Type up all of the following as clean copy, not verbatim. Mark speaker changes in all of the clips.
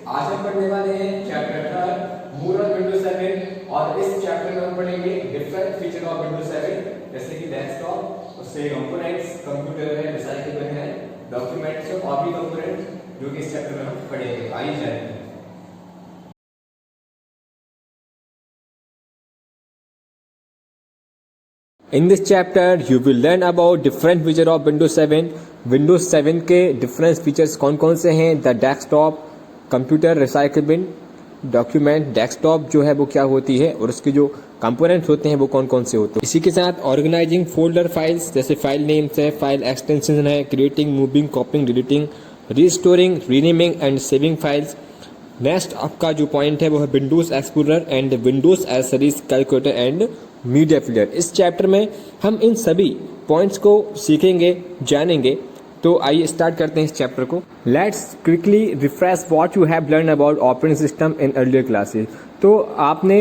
Speaker 1: आज हम पढ़ने वाले हैं चैप्टर 3 मूल ऑफ विंडोज 7 और इस चैप्टर में हम पढ़ेंगे डिफरेंट फीचर ऑफ विंडोज 7 जैसे कि डेस्कटॉप, उससे कंपोनेंट्स, कंप्यूटर है, रिसाइकेबल है, डॉक्यूमेंट्स और भी कंपोनेंट जो कि इस चैप्टर में हम पढ़ेंगे। आइए जानते हैं। In this chapter, you will learn about different feature of Windows 7. Windows 7 के different features कौन-कौन से हैं? The desktop, computer recyclable, document, desktop जो है वो क्या होती है और उसके जो कंपोनेंट्स होते हैं वो कौन-कौन से होते हैं। इसी के साथ ऑर्गेनाइजिंग फोल्डर फाइल्स जैसे फाइल नेम्स है, फाइल एक्सटेंशन है, creating, moving, कॉपिंग, deleting, restoring, renaming and saving files. Next आपका जो पॉइंट है वो है Windows explorer and Windows accessories, calculator and media player. इस चैप्टर में हम इन सभी पॉइंट्स को सीखेंगे, जानेंगे। तो आइए स्टार्ट करते हैं इस चैप्टर को। Let's quickly refresh what you have learn about operating system in earlier classes. तो आपने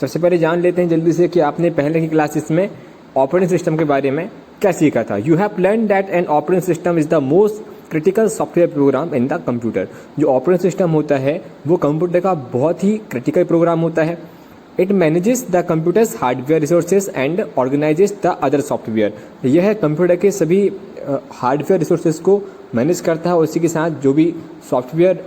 Speaker 1: सबसे पहले जान लेते हैं जल्दी से कि आपने पहले की क्लासेस में ऑपरेटिंग सिस्टम के बारे में क्या सीखा था। You have learn that an operating system is the most critical software program in the computer. जो ऑपरेटिंग सिस्टम होता है वो कंप्यूटर का बहुत ही क्रिटिकल प्रोग्राम होता है। It manages the computers hardware resources and organises the other software. यह computer के सभी हार्डवेयर रिसोर्सेज को मैनेज करता है और उसी के साथ जो भी सॉफ्टवेयर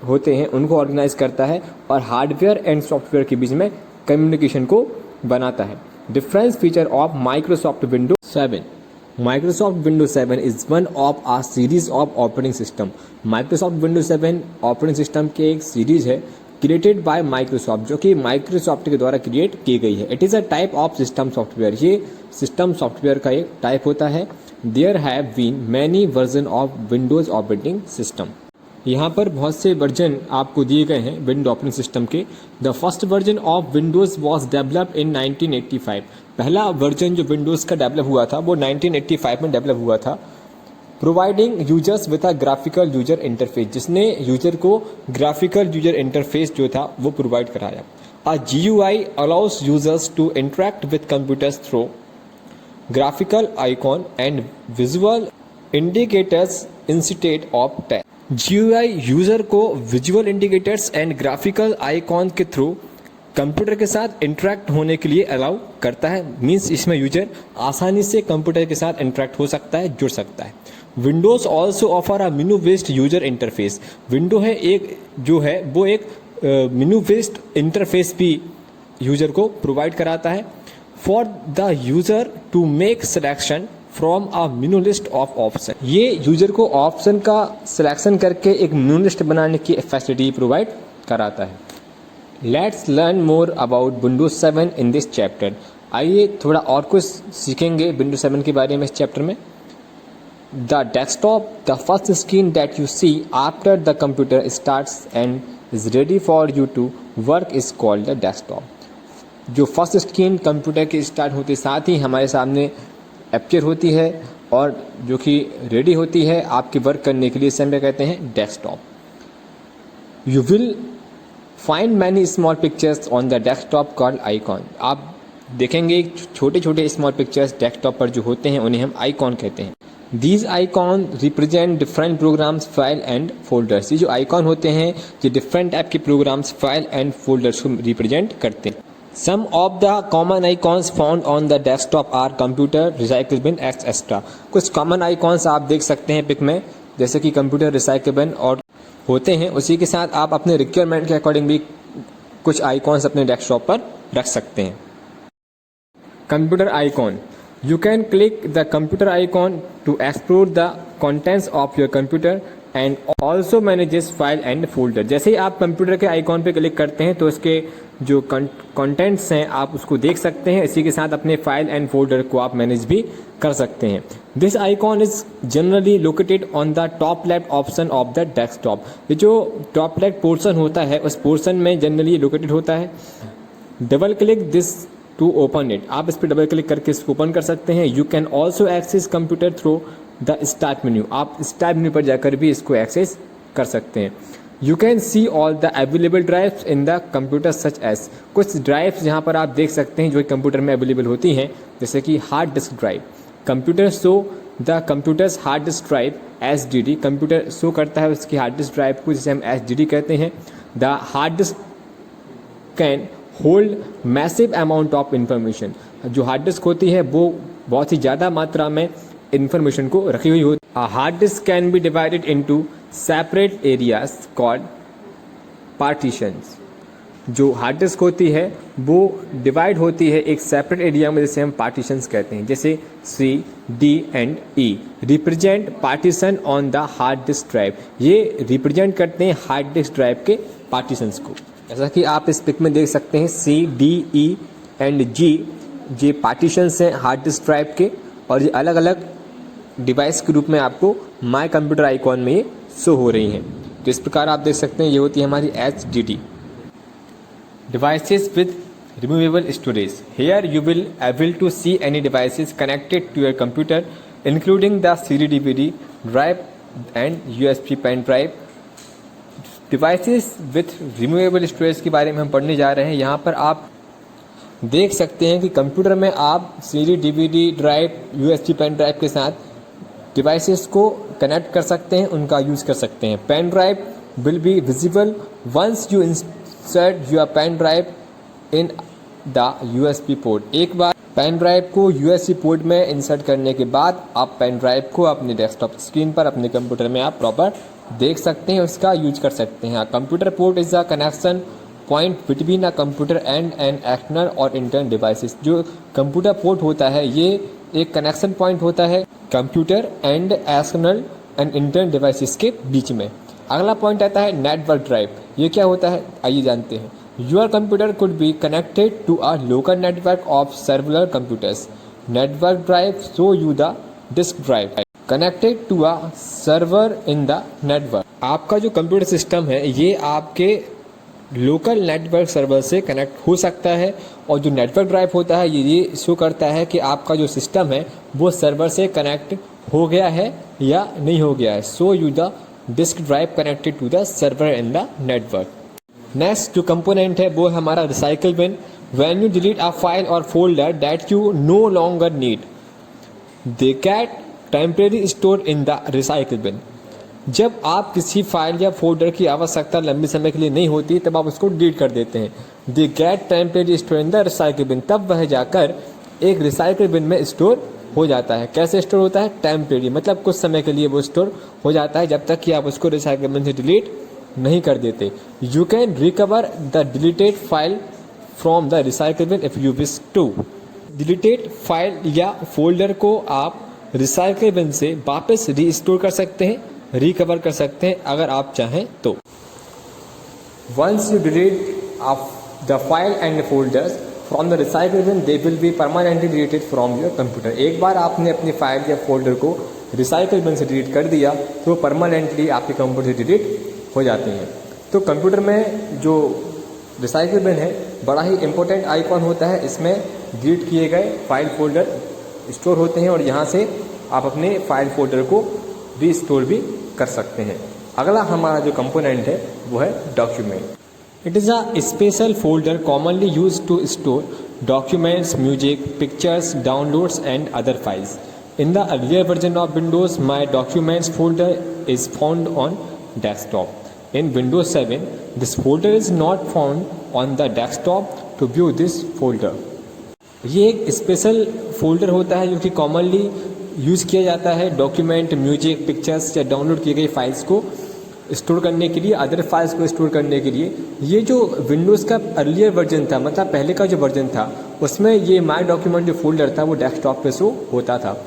Speaker 1: होते हैं उनको ऑर्गेनाइज करता है और हार्डवेयर एंड सॉफ्टवेयर के बीच में कम्युनिकेशन को बनाता है। Difference feature of Microsoft Windows 7। Microsoft Windows 7 is one of a series of operating system. Microsoft Windows 7 operating system के एक सीरीज है क्रिएटेड बाय माइक्रोसॉफ्ट, जो कि माइक्रोसॉफ्ट के द्वारा क्रिएट की गई है। It is a type of system software. ये सिस्टम सॉफ्टवेयर का एक टाइप होता है। There have been many version of Windows operating system. यहाँ पर बहुत से वर्जन आपको दिए गए हैं विंडो ऑपरेटिंग सिस्टम के। The first version of Windows was developed in 1985। पहला वर्जन जो विंडोज का डेवलप हुआ था वो 1985 में डेवलप हुआ था। Providing users with a graphical user interface, जिसने यूजर को ग्राफिकल यूजर इंटरफेस जो था वो प्रोवाइड कराया। A GUI allows users to interact with computers through graphical icon and visual indicators instead of text. GUI user को visual indicators and graphical icon के through computer के साथ interact होने के लिए अलाउ करता है। मीन्स इसमें यूजर आसानी से कंप्यूटर के साथ इंटरेक्ट हो सकता है, जुड़ सकता है। Windows also offer a menu based user interface. Window है एक जो है वो एक मेनू बेस्ड इंटरफेस भी यूजर को प्रोवाइड कराता है for the user to make selection from a menu list of option. ये यूजर को ऑप्शन का सिलेक्शन करके एक मेनू लिस्ट बनाने की फैसिलिटी प्रोवाइड कराता है। Let's learn more about Windows 7 in this chapter. आइए थोड़ा और कुछ सीखेंगे विंडोज 7 के बारे में इस चैप्टर में। The desktop, the first screen that you see after the computer starts and is ready for you to work is called the desktop. जो फर्स्ट स्क्रीन कंप्यूटर के स्टार्ट होते साथ ही हमारे सामने अपीयर होती है और जो कि रेडी होती है आपके वर्क करने के लिए, इसे कहते हैं desktop. You will find many small pictures on the desktop called icon. आप देखेंगे छोटे छोटे स्मॉल पिक्चर्स डेस्कटॉप पर जो होते हैं उन्हें हम आइकॉन कहते हैं। These icon represent different programs, file and folders। ये जो आइकॉन होते हैं ये डिफरेंट टाइप के प्रोग्राम्स, फाइल एंड फोल्डर्स को रिप्रेजेंट करते हैं। Some of the common icons found on the desktop are computer, recyclable, etc। कुछ कॉमन आइकॉन्स आप देख सकते हैं पिक में, जैसे कि कंप्यूटर, रिसाइकेबल और होते हैं। उसी के साथ आप अपने रिक्वायरमेंट के अकॉर्डिंग भी कुछ आइकॉन्स अपने डेस्कटॉप पर रख सकते हैं। Computer icon. You can click the computer icon to explore the contents of your computer and also manages file and folder। जैसे ही आप कंप्यूटर के आइकॉन पे क्लिक करते हैं तो उसके जो कंटेंट्स हैं आप उसको देख सकते हैं। इसी के साथ अपने फाइल एंड फोल्डर को आप मैनेज भी कर सकते हैं। This icon is generally located on the top left option of the desktop. ये जो टॉप लेफ्ट पोर्शन होता है उस पोर्शन में जनरली लोकेटेड होता है। Double click this to open it. आप इस पर डबल क्लिक करके इसको ओपन कर सकते हैं। You can also access computer through the start menu. आप स्टार्ट मेन्यू पर जाकर भी इसको एक्सेस कर सकते हैं। You can see all the available drives in the computer such as. कुछ ड्राइव्स यहाँ पर आप देख सकते हैं जो कंप्यूटर में अवेलेबल होती हैं, जैसे कि hard disk drive. Computer show the computers hard disk drive HDD, computer show करता है उसकी हार्ड डिस्क ड्राइव को जिसे हम HDD कहते हैं। The hard disk can hold massive amount of information, जो हार्ड डिस्क होती है वो बहुत ही ज़्यादा मात्रा में इंफॉर्मेशन को रखी हुई होती है। Hard disk can be divided into separate areas called partitions, जो हार्ड डिस्क होती है वो डिवाइड होती है एक सेपरेट एरिया में जिसे हम पार्टीशंस कहते हैं, जैसे C, D and E represent partition on the hard disk drive, ये रिप्रेजेंट करते हैं हार्ड डिस्क ड्राइव के पार्टीशंस को। जैसा कि आप इस पिक में देख सकते हैं C, D, E and G ये पार्टीशंस हैं हार्ड डिस्क ड्राइव के, और ये अलग अलग डिवाइस के रूप में आपको माई कंप्यूटर आइकॉन में ये शो हो रही हैं। तो इस प्रकार आप देख सकते हैं ये होती है हमारी HDD। Devices with removable storage. Here you will able to see any devices connected to your computer, including the CD/DVD drive and USB pen drive. Devices with removable storage के बारे में हम पढ़ने जा रहे हैं। यहाँ पर आप देख सकते हैं कि कंप्यूटर में आप CD/DVD drive, USB pen drive के साथ डिवाइसेस को कनेक्ट कर सकते हैं, उनका यूज़ कर सकते हैं। Pen drive will be visible once you insert your pen drive in the USB port. एक बार पेन ड्राइव को USB पोर्ट में इंसर्ट करने के बाद आप पेन ड्राइव को अपने डेस्कटॉप स्क्रीन पर अपने कंप्यूटर में आप प्रॉपर देख सकते हैं, उसका यूज कर सकते हैं। Computer port is a connection point between a computer and an external और इंटरनल डिवाइसेस। जो कंप्यूटर पोर्ट होता है ये एक कनेक्शन पॉइंट होता है computer and external and internal devices के बीच में। अगला पॉइंट आता है नेटवर्क ड्राइव। ये क्या होता है आइए जानते हैं। Your computer could be connected to a local network of several computers. Network drive show you the disk drive connected to a server in the network. आपका जो कंप्यूटर सिस्टम है ये आपके लोकल नेटवर्क सर्वर से connect हो सकता है, और जो नेटवर्क ड्राइव होता है ये शो करता है कि आपका जो सिस्टम है वो सर्वर से कनेक्ट हो गया है या नहीं हो गया है। So you the disk drive connected to the server in the network. Next जो कंपोनेंट है वो है हमारा recycle bin. When you delete a file or folder that you no longer need, they get temporary store in the recycle bin. जब आप किसी file या folder की आवश्यकता लंबे समय के लिए नहीं होती तब आप उसको डिलीट कर देते हैं। They get temporary store in the recycle bin, तब वह जाकर एक रिसाइकल बिन में स्टोर हो जाता है। कैसे स्टोर होता है? टेम्परेरी, मतलब कुछ समय के लिए वो स्टोर हो जाता है जब तक कि आप उसको रिसाइकल बिन से डिलीट नहीं कर देते। You can recover the deleted file from the recycle bin if you wish to. Deleted file या फोल्डर को आप रिसाइकल बिन से वापस रीस्टोर कर सकते हैं, रिकवर कर सकते हैं अगर आप चाहें तो। Once you delete the file and folders from the recycle bin they will be permanently deleted from your computer. एक बार आपने अपनी फाइल या फोल्डर को रिसाइकल बिन से डिलीट कर दिया तो परमानेंटली आपके कंप्यूटर से डिलीट हो जाते हैं। तो कंप्यूटर में जो रिसाइकल बिन है बड़ा ही इंपॉर्टेंट आइकॉन होता है। इसमें डिलीट किए गए फाइल फोल्डर स्टोर होते हैं और यहाँ से आप अपने फाइल फोल्डर को रीस्टोर भी कर सकते हैं। अगला हमारा जो कंपोनेंट है वो है document. It is a special folder commonly use to store documents, music, pictures, downloads and other files. In the earlier version of Windows my documents folder is found on desktop. In Windows 7, this folder is not found on the desktop. To view this folder, ये एक special folder होता है जो कि commonly use किया जाता है document, music, pictures या डाउनलोड किए गए फाइल्स को स्टोर करने के लिए, अदर फाइल्स को स्टोर करने के लिए। ये जो विंडोज़ का अर्लियर वर्जन था, मतलब पहले का जो वर्जन था, उसमें ये माई डॉक्यूमेंट जो फोल्डर था वो डेस्कटॉप पे शो होता था।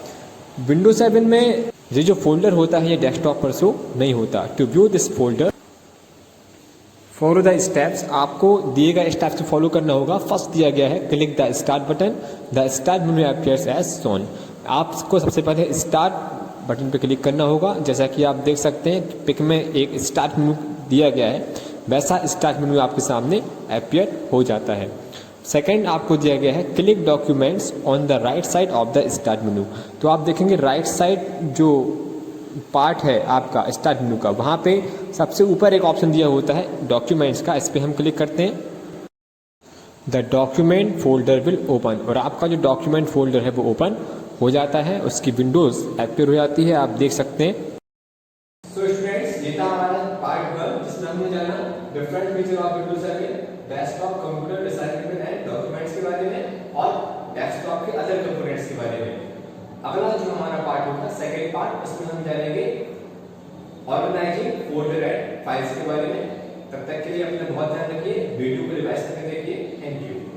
Speaker 1: विंडोज 7 में ये जो फोल्डर होता है ये डेस्कटॉप पर शो नहीं होता। To view this folder follow the steps, आपको दिए गए स्टेप्स को फॉलो करना होगा। फर्स्ट दिया गया है click the start button, the start menu appears as shown. आपको सबसे पहले स्टार्ट बटन पर क्लिक करना होगा। जैसा कि आप देख सकते हैं पिक में एक स्टार्ट मेनू दिया गया है, वैसा स्टार्ट मेनू आपके सामने अपीयर हो जाता है। सेकेंड आपको दिया गया है click documents on the right side of the start मेनू। तो आप देखेंगे राइट साइड जो पार्ट है आपका स्टार्ट मेनू का, वहाँ पे सबसे ऊपर एक ऑप्शन दिया होता है डॉक्यूमेंट्स का, इस पर हम क्लिक करते हैं। The document folder will open, और आपका जो डॉक्यूमेंट फोल्डर है वो ओपन हो जाता है, उसकी विंडोज एक्टिव हो जाती है, आप देख सकते हैं। सो स्टूडेंट्स, ये था हमारा पार्ट 1 जिसमें हमने जाना different feature of Windows 7, desktop computer recyclable and documents के बारे में और डेस्कटॉप के अदर कंपोनेंट्स के बारे में। अगला जो हमारा पार्ट होगा सेकंड पार्ट, उसमें हम जानेंगे ऑर्गेनाइजिंग फोल्डर एंड फाइल्स के बारे में। तब तक के लिए अपना बहुत ध्यान रखिए, वीडियो को रिवाइज करके देखिए। Thank you.